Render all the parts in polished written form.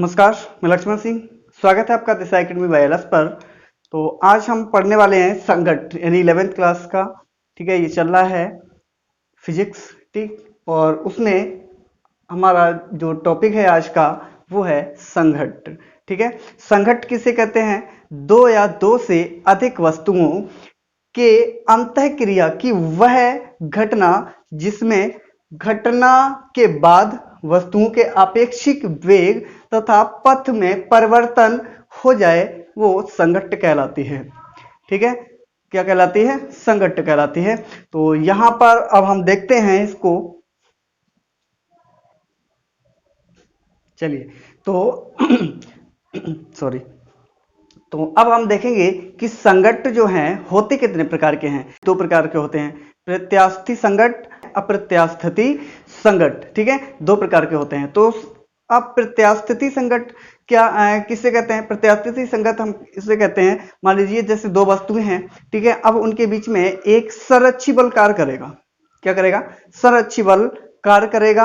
नमस्कार, मैं लक्ष्मण सिंह। स्वागत है आपका दिशा एकेडमी वायरस पर। तो आज हम पढ़ने वाले हैं संगत यानी 11th क्लास का। ठीक है, ये चल रहा है फिजिक्स। ठीक, और उसमें हमारा जो टॉपिक है आज का वो है संघट्ट। ठीक है, संघट्ट किसे कहते हैं? दो या दो से अधिक वस्तुओं के अंतःक्रिया की वह घटना जिसमें घटना के बाद वस्तुओं के आपेक्षिक वेग तथा पथ में परिवर्तन हो जाए, वो संघट्ट कहलाती है। ठीक है, क्या कहलाती है? संघट्ट कहलाती है। तो यहां पर अब हम देखते हैं इसको। चलिए, तो सॉरी। तो अब हम देखेंगे कि संघट्ट जो हैं होते कितने प्रकार के हैं। दो प्रकार के होते हैं, प्रत्यास्थी संघट्ट, अप्रत्यास्थिति संघट्ट। ठीक है, दो प्रकार के होते हैं। तो अप्रत्यास्थिति संघट्ट क्या किसे कहते हैं? प्रत्यास्थिति संघट्ट हम इसे कहते हैं, मान लीजिए जैसे दो वस्तुएं हैं। ठीक है, अब उनके बीच में एक संरक्षी बल कार्य करेगा। क्या करेगा? संरक्षी बल कार्य करेगा।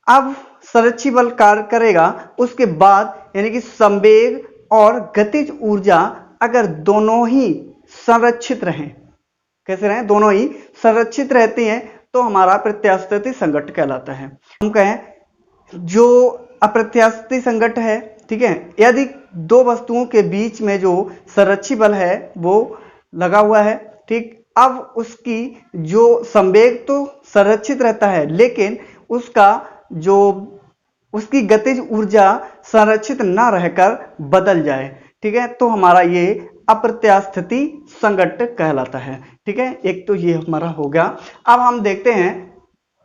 अब संरक्षी बल कार्य करेगा, उसके बाद यानी कि संवेग और गतिज ऊर्जा अगर दोनों ही संरक्षित रहें, कैसे रहें? दोनों ही संरक्षित रहती हैं, तो हमारा प्रत्यास्थिति संघट्ट कहलाता है। हम कहें जो अप्रत्यास्थिति संघट्ट है, ठीक है, यदि दो वस्तुओं के बीच में जो संरक्षी बल है वो लगा हुआ है, ठीक, अब उसकी जो संवेग तो संरक्षित रहता है, लेकिन उसकी गतिज ऊर्जा संरक्षित ना रहकर बदल जाए। ठीक है, तो हमारा ये अप्रत्यास्थिति संघट्ट कहलाता है। ठीक है, एक तो ये हमारा हो गया। अब हम देखते हैं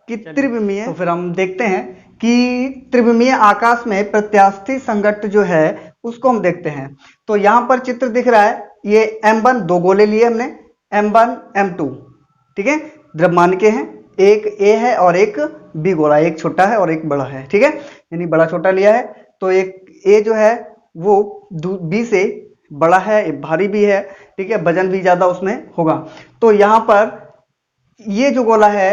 कि त्रिविमीय, तो फिर हम देखते हैं कि त्रिविमीय आकाश में प्रत्यास्थी संघट्ट जो है उसको हम देखते हैं। तो यहां पर चित्र दिख रहा है, ये M1 दो गोले लिए हमने, M1 M2। ठीक है, द्रव्यमान के हैं, एक ए है और एक बी गोला, एक छोटा है और एक बड़ा है। ठीक है, यानी बड़ा छोटा लिया है, तो एक ए जो है वो बी से बड़ा है, भारी भी है। ठीक है, वजन भी ज्यादा उसमें होगा। तो यहां पर ये जो गोला है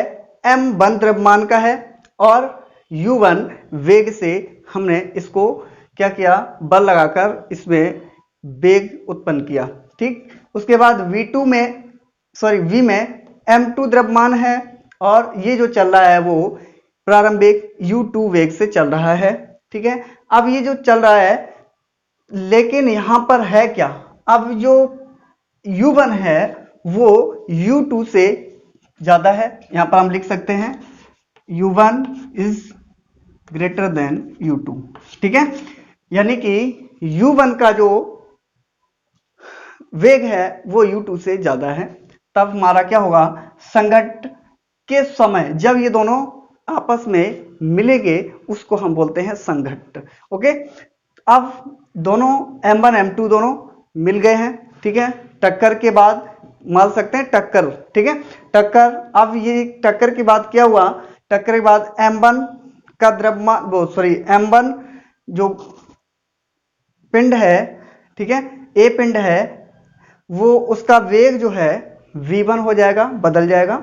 M1 द्रव्यमान का है और U1 वेग से हमने इसको क्या किया? बल लगाकर इसमें वेग उत्पन्न किया। ठीक, उसके बाद V में M2 द्रव्यमान है और ये जो चल रहा है वो प्रारंभिक U2 वेग से चल रहा है। ठीक है, अब ये जो चल रहा है, लेकिन यहां पर है क्या? अब जो U1 है वो U2 से ज्यादा है। यहां पर हम लिख सकते हैं U1 is greater than U2। ठीक है, यानी कि U1 का जो वेग है वो U2 से ज्यादा है। तब हमारा क्या होगा? संघट्ट के समय जब ये दोनों आपस में मिलेंगे उसको हम बोलते हैं संघट्ट। ओके, अब दोनों M1 M2 दोनों मिल गए हैं। ठीक है, टक्कर के बाद मान सकते हैं टक्कर। ठीक है, टक्कर। अब ये टक्कर के बाद क्या हुआ? टक्कर के बाद M1 का द्रव्यमान M1 जो पिंड है, ठीक है, ए पिंड है, वो उसका वेग जो है V1 हो जाएगा, बदल जाएगा,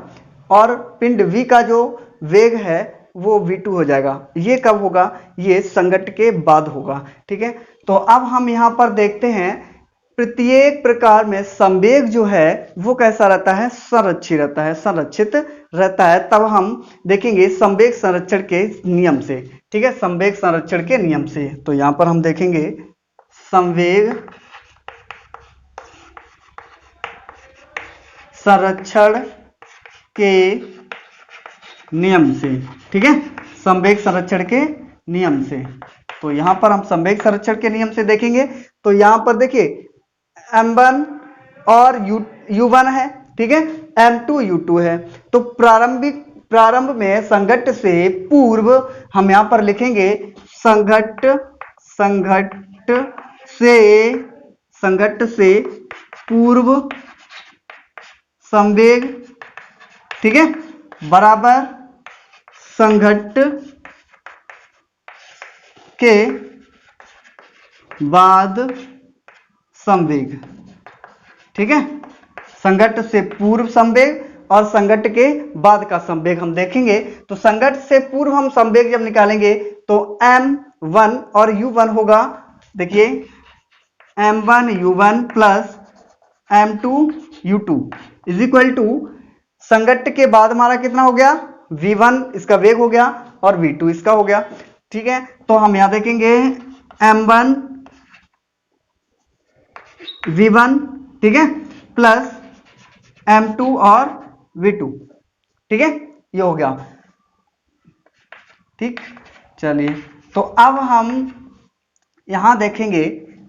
और पिंड V का जो वेग है वो V2 हो जाएगा। ये कब होगा? ये संघट्ट के बाद होगा। ठीक है, तो अब हम यहां पर देखते हैं प्रत्येक प्रकार में संवेग जो है वो कैसा रहता है? संरक्षित रहता है। तब हम देखेंगे संवेग संरक्षण के नियम से। ठीक है, संवेग संरक्षण के नियम से। तो यहां पर हम देखेंगे संवेग संरक्षण के नियम से। ठीक है, संवेग संरक्षण के नियम से। तो यहां पर हम संवेग संरक्षण के नियम से देखेंगे। तो यहां पर देखिए M1 और U1 है। ठीक है, M2 U2 है। तो प्रारंभ में संघट्ट से पूर्व हम यहां पर लिखेंगे संघट्ट से पूर्व संवेग, ठीक है, बराबर संघट्ट के बाद संवेग। ठीक है, संघट्ट से पूर्व संवेग और संघट्ट के बाद का संवेग हम देखेंगे। तो संघट्ट से पूर्व हम संवेग जब निकालेंगे तो M1 और U1 होगा, देखिए M1 U1 plus M2 U2 is equal to, संगट के बाद हमारा कितना हो गया, V1 इसका वेग हो गया और V2 इसका हो गया। ठीक है, तो हम यहां देखेंगे M1 V1, ठीक है, प्लस M2 और V2, ठीक है, ये हो गया। ठीक, चलिए तो अब हम यहां देखेंगे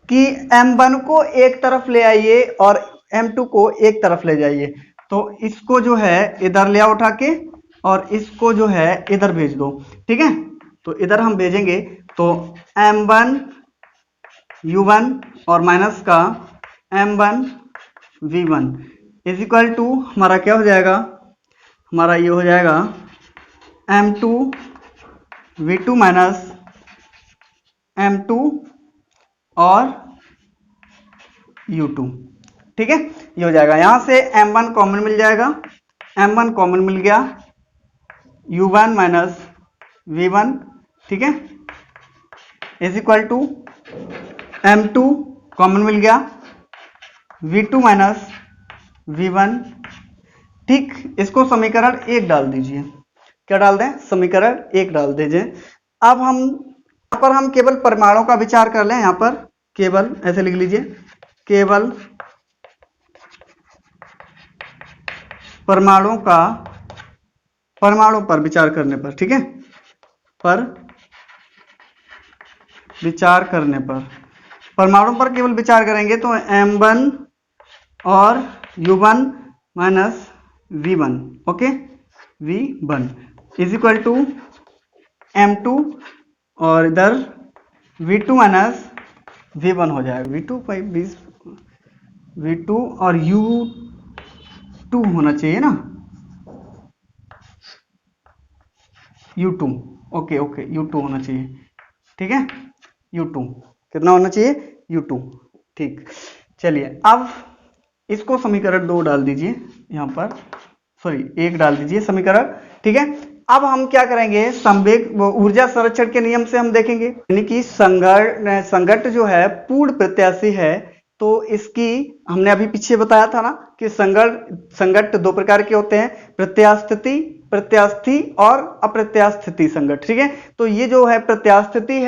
कि M1 को एक तरफ ले आइए और M2 को एक तरफ ले जाइए। तो इसको जो है इधर ले आओ उठा के और इसको जो है इधर भेज दो। ठीक है, तो इधर हम भेजेंगे तो M1 U1 और माइनस का M1 V1 is equal to हमारा क्या हो जाएगा, हमारा ये हो जाएगा M2 V2 माइनस M2 और U2। ठीक है, ये हो जाएगा, यहां से M1 कॉमन मिल जाएगा, M1 कॉमन मिल गया, U1 माइनस V1, ठीक है, is equal to M2 common मिल गया, V2 माइनस V1। ठीक, इसको समीकरण 1 डाल दीजिए, क्या डाल दें, समीकरण 1 डाल दीजिए। अब हम यहाँ पर हम केवल परमाणु का विचार कर लें, यहाँ पर केवल ऐसे लिख लीजिए, केवल परमाणु का, परमाणु पर विचार करने पर, ठीक है, पर विचार करने पर, परमाणु पर केवल विचार करेंगे तो M1 और U1 minus V1, okay, V1 is equal to M2 और इधर V2 माइनस V1 हो जाएगा, V2 और U2 होना चाहिए ना, U2, ओके ओके, U2 होना चाहिए, ठीक है, U2 कितना होना चाहिए, U2। ठीक, चलिए अब इसको समीकरण 2 डाल दीजिए, यहाँ पर सॉरी 1 डाल दीजिए समीकरण। ठीक है, अब हम क्या करेंगे, संवेग ऊर्जा संरक्षण के नियम से हम देखेंगे, यानी कि संगट जो है पूर्ण प्रत्याशी है, तो इसकी हमने अभी पीछे बताया था ना कि संगट 2 प्रकार के होते हैं, प्रत्यास्थी और अप्रत्यास्थिति संगट। ठीक है, तो ये जो है प्रत्यास्थी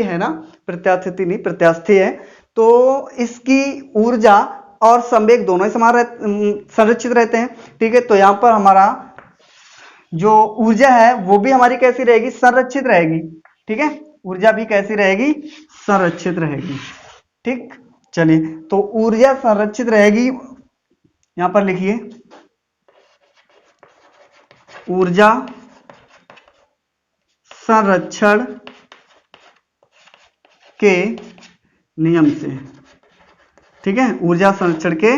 है ना, प्रत्यास्थिति नहीं, प्रत्यास्थी है, तो इसकी ऊर्जा और संवेग दोनों ही समान संरक्षित रहते हैं। ठीक है, तो यहां पर हमारा जो ऊर्जा है वो भी हमारी कैसी रहेगी, संरक्षित रहेगी। ठीक है, ऊर्जा भी कैसी रहेगी, संरक्षित रहेगी। ठीक, चलिए तो ऊर्जा संरक्षित रहेगी, यहां पर लिखिए ऊर्जा संरक्षण के नियम से। ठीक है, ऊर्जा संरक्षण के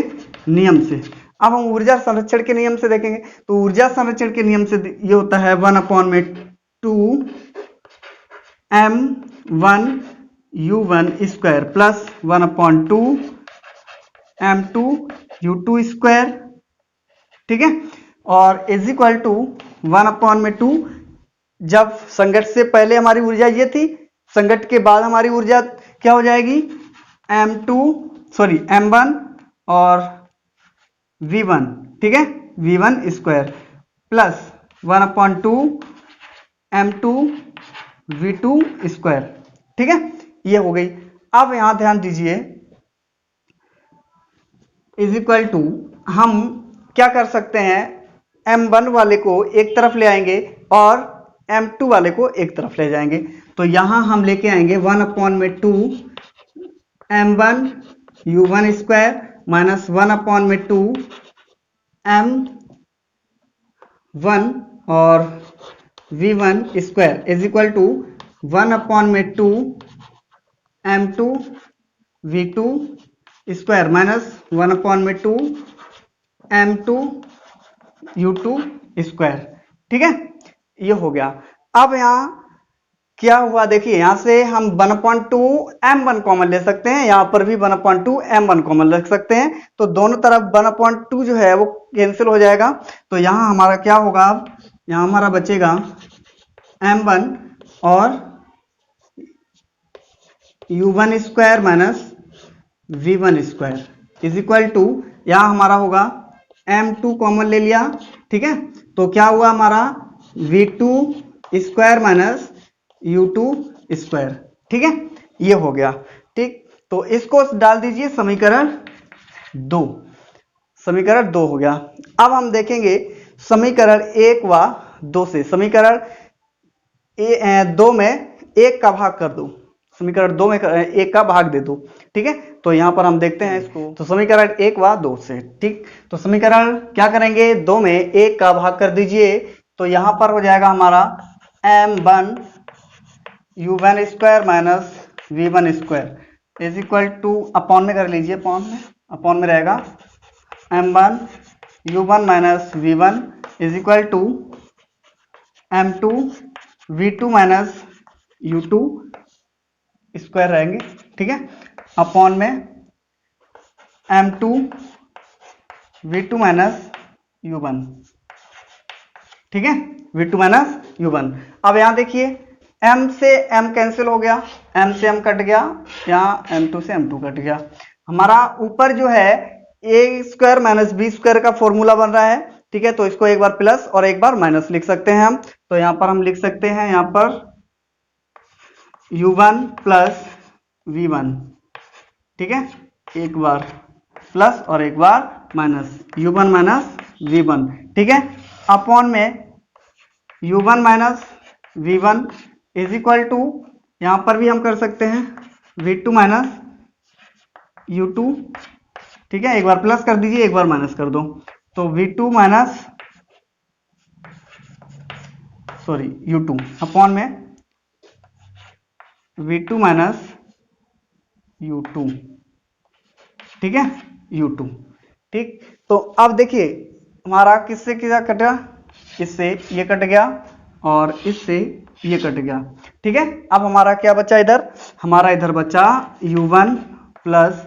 नियम से। अब हम ऊर्जा संरक्षण के नियम से देखेंगे, तो ऊर्जा संरक्षण के नियम से ये होता है 1/2 M1 U1 square plus 1/2 M2 U2 square. ठीक है, और इज इक्वल टू 1/2, जब संगठ से पहले हमारी ऊर्जा ये थी, संगठ के बाद हमारी ऊर्जा क्या हो जाएगी, M1 और V1, ठीक है, V1 square plus 1/2 M2 V2 square. ठीक है, ये हो गई। अब यहां ध्यान दीजिए, इज इक्वल टू हम क्या कर सकते हैं, M1 वाले को एक तरफ ले आएंगे और M2 वाले को एक तरफ ले जाएंगे। तो यहां हम लेके आएंगे 1/2 M1 U1 square minus 1/2 M1 और V1 square is equal to 1/2 M2 V2 square minus 1/2 M2 U2 square. ठीक है, ये हो गया। अब यहां क्या हुआ, देखिए यहां से हम 1/2 M1 कॉमन ले सकते हैं, यहां पर भी 1/2 M1 कॉमन रख सकते हैं, तो दोनों तरफ 1/2 जो है वो कैंसिल हो जाएगा। तो यहां हमारा क्या होगा, यहां हमारा बचेगा M1 और u1 square minus v1 square is equal to, यहां हमारा होगा m2 कॉमन ले लिया, ठीक है, तो क्या हुआ हमारा v2 square minus u2 square, ठीक है, ये हो गया। ठीक, तो इसको डाल दीजिए समीकरण 2, समीकरण 2 हो गया। अब हम देखेंगे समीकरण 1 व 2 से, समीकरण 2 में 1 का भाग कर दो, समीकरण 2 में 1 का भाग दे दो, ठीक है, तो यहां पर हम देखते हैं इसको, तो समीकरण 1 व 2 से, ठीक, तो समीकरण क्या करेंगे, 2 में 1 का भाग कर दीजिए, तो यहां पर हो जाएगा हमारा m1 u1 square minus v1 square is equal to, upon में कर लीजिए, अपॉन में रहेगा m1 u1 minus v1 is equal to m2 v2 minus u2 square रहेंगे, ठीक है, अपॉन में m2 v2 माइनस u1, ठीक है, v2 माइनस u1। अब यहां देखिए m से m कैंसिल हो गया, m से m कट गया, यहाँ m2 से m2 कट गया, हमारा ऊपर जो है a square minus b square का फॉर्मूला बन रहा है, ठीक है, तो इसको एक बार प्लस और एक बार माइनस लिख सकते हैं हम, तो यहां पर हम लिख सकते हैं, यहां पर u1 प्लस v1, ठीक है, एक बार प्लस और एक बार माइनस, u1 माइनस v1, ठीक है, अपॉन में u1 minus v1 is equal to, यहां पर भी हम कर सकते हैं v2 माइनस u2, ठीक है, एक बार प्लस कर दीजिए, एक बार माइनस कर दो, तो v2 माइनस u2 अपॉन में v2 माइनस u2, ठीक है, u2, ठीक, तो अब देखिए हमारा किससे क्या कटा, इससे ये कट गया और इससे ये कट गया, ठीक है, अब हमारा क्या बचा इधर, हमारा इधर बचा u1 plus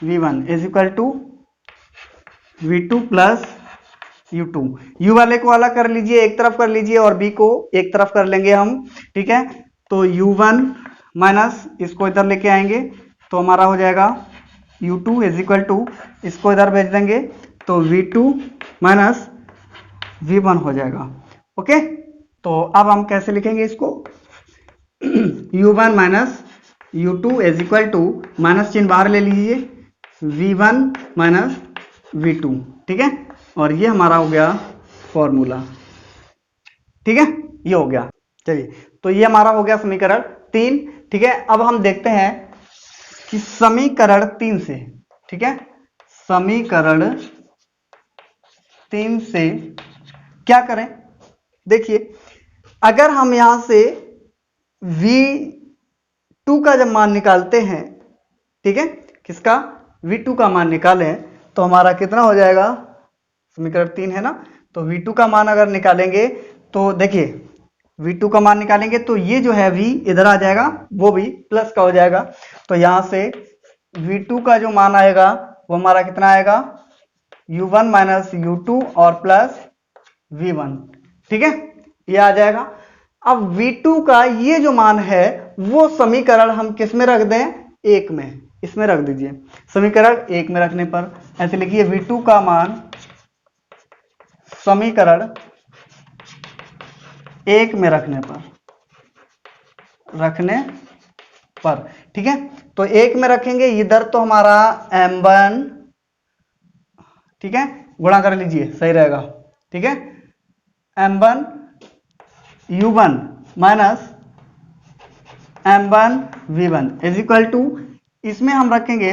v1 is equal to v2 plus u2, u वाले को अलग कर लीजिए, एक तरफ कर लीजिए और b को एक तरफ कर लेंगे हम, ठीक है, तो u1 माइनस इसको इधर लेके आएंगे, तो हमारा हो जाएगा u2 इज इक्वल टू, इसको इधर भेज देंगे, तो v2 माइनस v1 हो जाएगा, ओके, तो अब हम कैसे लिखेंगे इसको, u1 minus u2 is equal to, minus चिन्ह बाहर ले लीजिए, v1 माइनस v2, ठीक है, और ये हमारा हो गया फॉर्मूला, ठीक है, ये हो गया। चलिए, तो ये हमारा हो गया समीकरण 3, ठीक है, अब हम देखते हैं कि समीकरण 3 से, ठीक है, समीकरण 3 से क्या करें, देखिए अगर हम यहां से v2 का जब मान निकालते हैं, ठीक है, किसका, v2 का मान निकालें, तो हमारा कितना हो जाएगा, समीकरण 3 है ना, तो v2 का मान अगर निकालेंगे, तो देखिए v2 का मान निकालेंगे तो ये जो है v इधर आ जाएगा, वो भी प्लस का हो जाएगा, तो यहां से v2 का जो मान आएगा वो हमारा कितना आएगा, u1 माइनस u2 और प्लस v1, ठीक है, ये आ जाएगा। अब v2 का ये जो मान है वो समीकरण हम किस में रख दें, 1 में, इसमें रख दीजिए, समीकरण 1 में रखने पर ऐसे लिखिए, v2 का मान समीकरण 1 में रखने पर, ठीक है, तो 1 में रखेंगे, इधर तो हमारा m1, ठीक है, गुणा कर लीजिए सही रहेगा, ठीक है, m1 u1 minus m1 v1 is equal to, इसमें हम रखेंगे,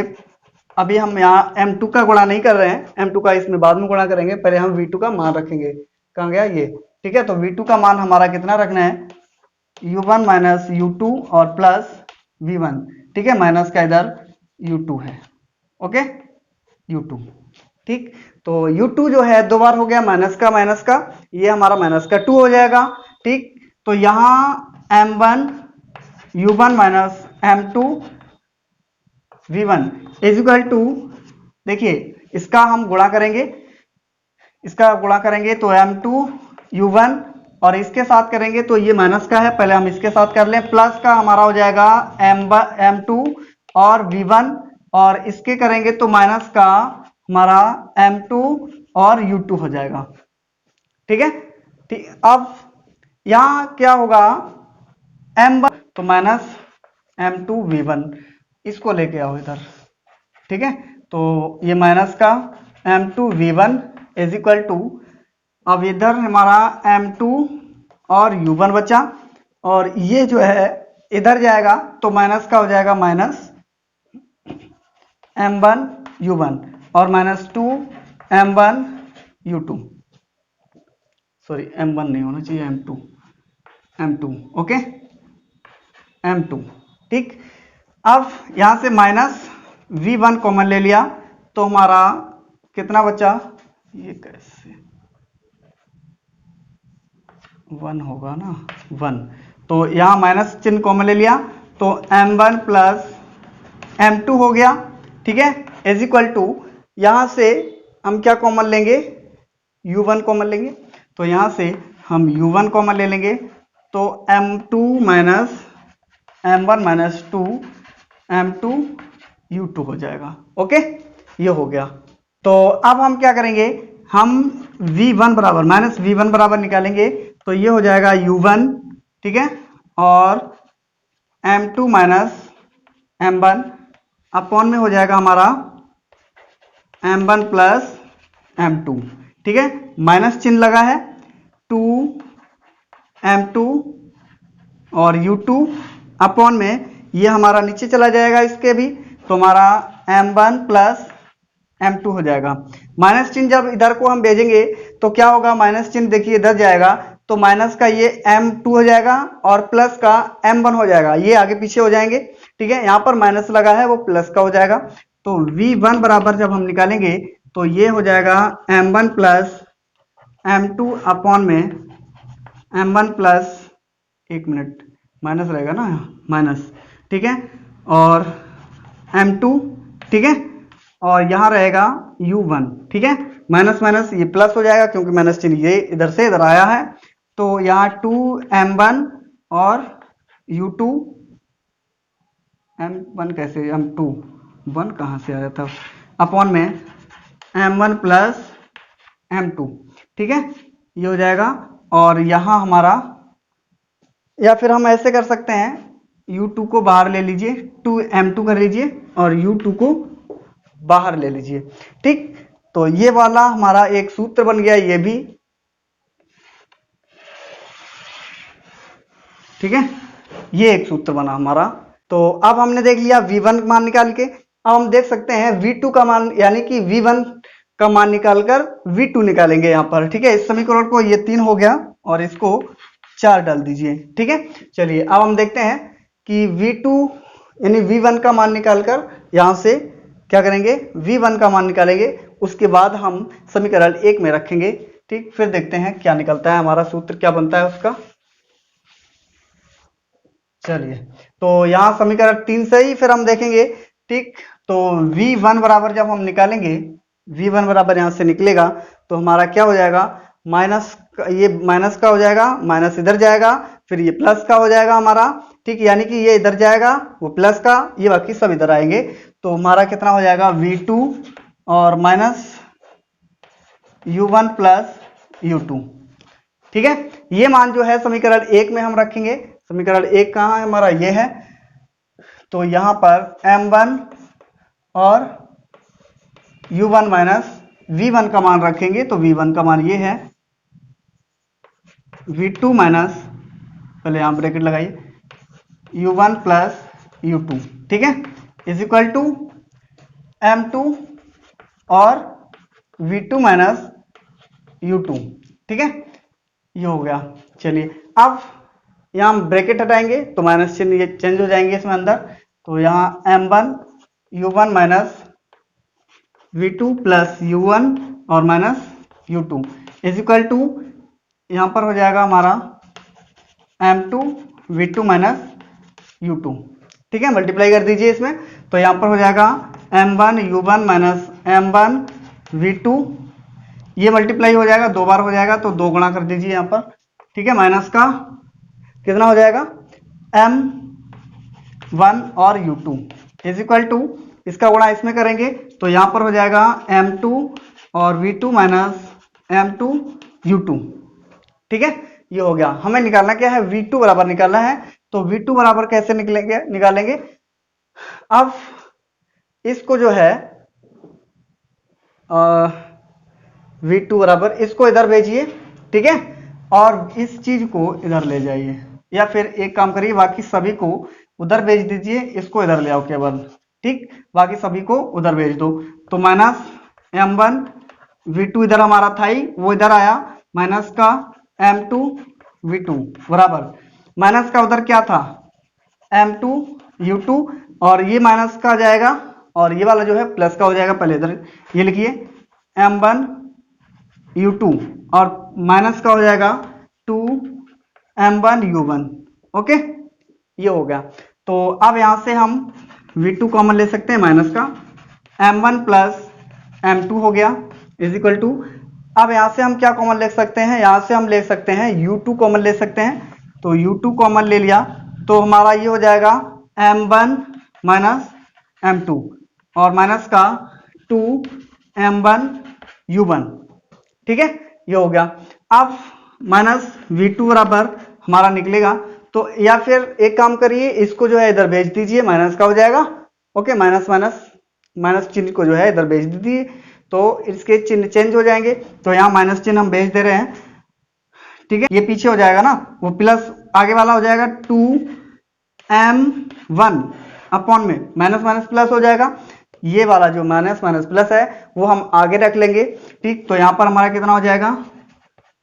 अभी हम यहाँ m2 का गुणा नहीं कर रहे हैं, m2 का इसमें बाद में गुणा करेंगे, पहले हम v2 का मान रखेंगे, कहाँ गया ये, ठीक है, तो v2 का मान हमारा कितना रखना है, u1 माइनस u2 और प्लस v1, ठीक है, माइनस का इधर u2 है, ओके, u2, ठीक, तो u2 जो है 2 बार हो गया माइनस का, ये हमारा माइनस का 2 हो जाएगा, ठीक, तो यहाँ m1 u1 minus m2 v1 is equal to, देखिए इसका हम गुणा करेंगे, तो m2 u1 और इसके साथ करेंगे तो ये माइनस का है, पहले हम इसके साथ कर लें। प्लस का हमारा हो जाएगा m2 और v1, और इसके करेंगे तो माइनस का हमारा m2 और u2 हो जाएगा। ठीक है, ठीक। अब यहां क्या होगा, m1 तो माइनस m2 v1, इसको लेके आओ इधर। ठीक है, तो ये माइनस का m2 v1 is equal to, अब इधर हमारा m2 और u1 बचा, और ये जो है इधर जाएगा तो माइनस का हो जाएगा माइनस m1 u1 और minus 2 m1 u2, sorry m1 नहीं होना चाहिए, m2 ओके, m2। ठीक, अब यहां से माइनस v1 कॉमन ले लिया तो हमारा कितना बचा, ये कैसे 1 होगा ना, 1, तो यहां माइनस चिन्ह कॉमन ले लिया तो m1 प्लस m2 हो गया। ठीक है, इज इक्वल टू, यहां से हम क्या कॉमन लेंगे, u1 कॉमन लेंगे, तो यहां से हम u1 कॉमन ले लेंगे तो m2 minus m1 minus 2 m2 u2 हो जाएगा। ओके, ये हो गया। तो अब हम क्या करेंगे, हम v1 बराबर माइनस v1 बराबर निकालेंगे तो ये हो जाएगा u1, ठीक है, और m2 माइनस m1 अपॉन में हो जाएगा हमारा m1 प्लस m2। ठीक है, माइनस चिन्ह लगा है, 2 m2 और u2 अपॉन में ये हमारा नीचे चला जाएगा इसके भी, तो हमारा m1 प्लस m2 हो जाएगा। माइनस चिन्ह जब इधर को हम भेजेंगे तो क्या होगा, माइनस चिन्ह देखिए इधर जाएगा तो माइनस का ये m2 हो जाएगा और प्लस का m1 हो जाएगा, ये आगे पीछे हो जाएंगे। ठीक है, यहाँ पर माइनस लगा है वो प्लस का हो जाएगा, तो v1 बराबर जब हम निकालेंगे तो ये हो जाएगा m1 प्लस m2 अपॉन में m1 प्लस, एक मिनट माइनस रहेगा ना, माइनस, ठीक है, और m2, ठीक है, और यहाँ रहेगा u1। ठीक है, माइनस माइनस ये प्लस हो जाएगा क्योंकि माइनस चिन्ह ये इधर से इधर आया है, तो यहाँ 2m1 और u2, m1 कैसे, m2 1 कहाँ से आया था, अपॉन में m1 प्लस m2। ठीक है, ये हो जाएगा, और यहाँ हमारा, या फिर हम ऐसे कर सकते हैं, u2 को बाहर ले लीजिए, 2m2 कर लीजिए और u2 को बाहर ले लीजिए। ठीक, तो ये वाला हमारा एक सूत्र बन गया, ये भी। ठीक है, ये एक सूत्र बना हमारा। तो अब हमने देख लिया v1 मान निकाल के, अब हम देख सकते हैं v2 का मान, यानी कि v1 का मान निकालकर v2 निकालेंगे यहाँ पर। ठीक है, इस समीकरण को, ये 3 हो गया और इसको 4 डाल दीजिए। ठीक है, चलिए अब हम देखते हैं कि v2 यानी v1 का मान निकालकर यहां से क्या करेंगे, v1 का मान निकालेंगे, उसके बाद हम समीकरण 1 में रखेंगे। ठीक, फिर देखते हैं क्या निकलता है, हमारा सूत्र क्या बनता है उसका। चलिए, तो यहाँ समीकरण 3 से ही फिर हम देखेंगे। ठीक, तो v1 बराबर जब हम निकालेंगे, v1 बराबर यहाँ से निकलेगा तो हमारा क्या हो जाएगा, माइनस, ये माइनस का हो जाएगा, माइनस इधर जाएगा, फिर ये प्लस का हो जाएगा हमारा। ठीक, यानी कि ये इधर जाएगा, वो प्लस का, ये बाकी सब इधर आएंगे, तो हमारा कितना हो जाएगा v2 और माइनस u1 प्लस u2। ठीक है, ये मान जो है समीकरण 1 में हम रखेंगे। समीकरण 1 कहाँ है हमारा, ये है, तो यहाँ पर m1 और u1 माइनस v1 का मान रखेंगे, तो v1 का मान ये है, v2 माइनस, पहले यहाँ ब्रैकेट लगाइए, u1 प्लस u2। ठीक है, इज इक्वल टू m2 और v2 माइनस u2। ठीक है, ये हो गया। चलिए, अब यहाँ हम ब्रैकेट हटाएंगे तो माइनस चिन्ह ये चेंज हो जाएंगे इसमें अंदर, तो यहाँ m1 u1 minus v2 plus u1 और minus u2 is equal to, यहाँ पर हो जाएगा हमारा m2 v2 माइनस u2। ठीक है, मल्टीप्लाई कर दीजिए इसमें, तो यहाँ पर हो जाएगा m1 u1 minus m1 v2, ये मल्टीप्लाई हो जाएगा, 2 बार हो जाएगा, तो 2 गुणा कर दीजिए यहाँ पर, ठीक है, माइनस का कितना हो जाएगा m1 और u2 इज इक्वल टू, इसका गुणा इसमें करेंगे तो यहां पर हो जाएगा m2 और v2 माइनस m2 u2। ठीक है, ये हो गया। हमें निकालना क्या है, v2 बराबर निकालना है। तो v2 बराबर कैसे निकालेंगे। अब इसको जो है v2 बराबर, इसको इधर भेजिए, ठीक है, और इस चीज को इधर ले जाइए, या फिर एक काम करिए, बाकी सभी को उधर भेज दीजिए, इसको इधर ले आओ केवल, ठीक, बाकी सभी को उधर भेज दो। तो माइनस m1 v2 इधर हमारा था ही, वो इधर आया, माइनस का m2 v2 बराबर माइनस का उधर क्या था m2 u2, और ये माइनस का जाएगा और ये वाला जो है प्लस का हो जाएगा। पहले इधर ये लिखिए m1 u2 और माइनस का हो जाएगा 2 m1 u1। ओके, ये हो गया। तो अब यहां से हम v2 कॉमन ले सकते हैं, माइनस का m1 प्लस m2 हो गया इज इक्वल टू, अब यहां से हम क्या कॉमन ले सकते हैं, यहां से हम ले सकते हैं u2 कॉमन ले सकते हैं। तो u2 कॉमन ले लिया तो हमारा ये हो जाएगा m1 माइनस m2 और माइनस का 2 m1 u1। ठीक है, ये हो गया। अब माइनस v2 बराबर हमारा निकलेगा, तो या फिर एक काम करिए, इसको जो है इधर भेज दीजिए, माइनस का हो जाएगा। ओके, माइनस माइनस माइनस चिन्ह को जो है इधर भेज दीजिए, तो इसके चिन्ह चेंज हो जाएंगे। तो यहाँ माइनस चिन्ह हम भेज दे रहे हैं, ठीक है, ये पीछे हो जाएगा ना, वो प्लस आगे वाला हो जाएगा 2m1 अपॉन में माइनस माइनस प्लस हो जाएगा। ये वाला जो माइनस माइनस प्लस है वो हम आगे रख लेंगे, ठीक। तो यहाँ पर हमारा कितना हो जाएगा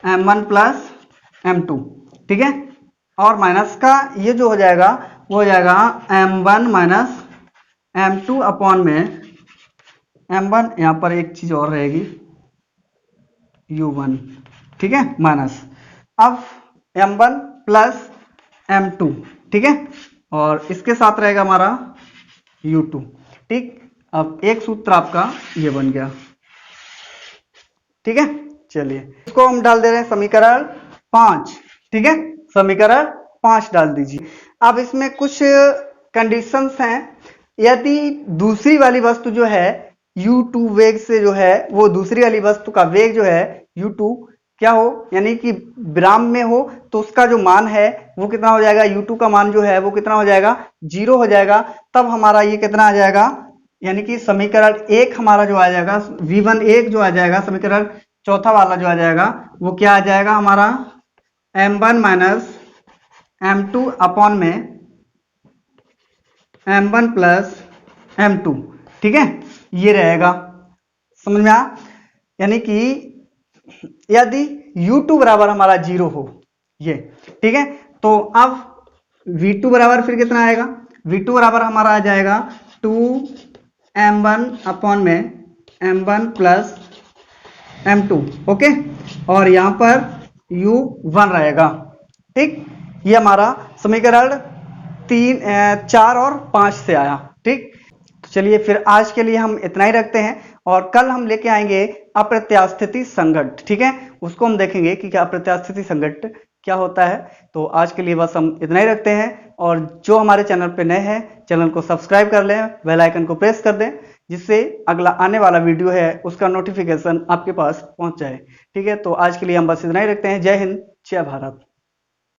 m1 प्लस m2, ठीक है, और माइनस का ये जो हो जाएगा वो हो जाएगा m1 माइनस m2 अपॉन में m1, यहाँ पर एक चीज और रहेगी u1, ठीक है, माइनस अब m1 प्लस m2, ठीक है, और इसके साथ रहेगा हमारा u2, ठीक। अब एक सूत्र आपका ये बन गया, ठीक है। चलिए इसको हम डाल दे रहे हैं समीकरण 5, ठीक है, समीकरण 5 डाल दीजिए। अब इसमें कुछ कंडीशंस हैं, यदि दूसरी वाली वस्तु जो है u2 वेग से जो है, वो दूसरी वाली वस्तु का वेग जो है u2 क्या हो, यानी कि विराम में हो, तो उसका जो मान है वो कितना हो जाएगा, u2 का मान जो है वो कितना हो जाएगा 0 हो जाएगा। तब हमारा ये कितना आ जाएगा, यानी कि समीकरण 1 हमारा जो आ जाएगा v1 1 जो आ जाएगा, समीकरण चौथा वाला जो आ जाएगा वो क्या आ जाएगा हमारा m1 माइनस m2 अपॉन में m1 प्लस m2, ठीक है, ये रहेगा। समझ में आया, यानी कि यदि u2 बराबर हमारा 0 हो, ये ठीक है, तो अब v2 बराबर फिर कितना आएगा, v2 बराबर हमारा आ जाएगा 2m1 अपॉन में m1 प्लस m2। ओके, और यहां पर u1 रहेगा, ठीक। ये हमारा समीकरण 3 4 और 5 से आया, ठीक। तो चलिए फिर आज के लिए हम इतना ही रखते हैं, और कल हम लेके आएंगे अप्रत्यास्थिति संघट्ट, ठीक है, उसको हम देखेंगे कि क्या अप्रत्यास्थिति संघट्ट क्या होता है। तो आज के लिए बस हम इतना ही रखते हैं, और जो हमारे चैनल पे नए हैं चैनल को सब्सक्राइब कर लें, बेल आइकन को प्रेस कर दें, जिससे अगला आने वाला वीडियो है उसका नोटिफिकेशन आपके पास पहुंच जाए, ठीक है। तो आज के लिए हम बस इतना ही रखते हैं। जय हिंद, जय भारत।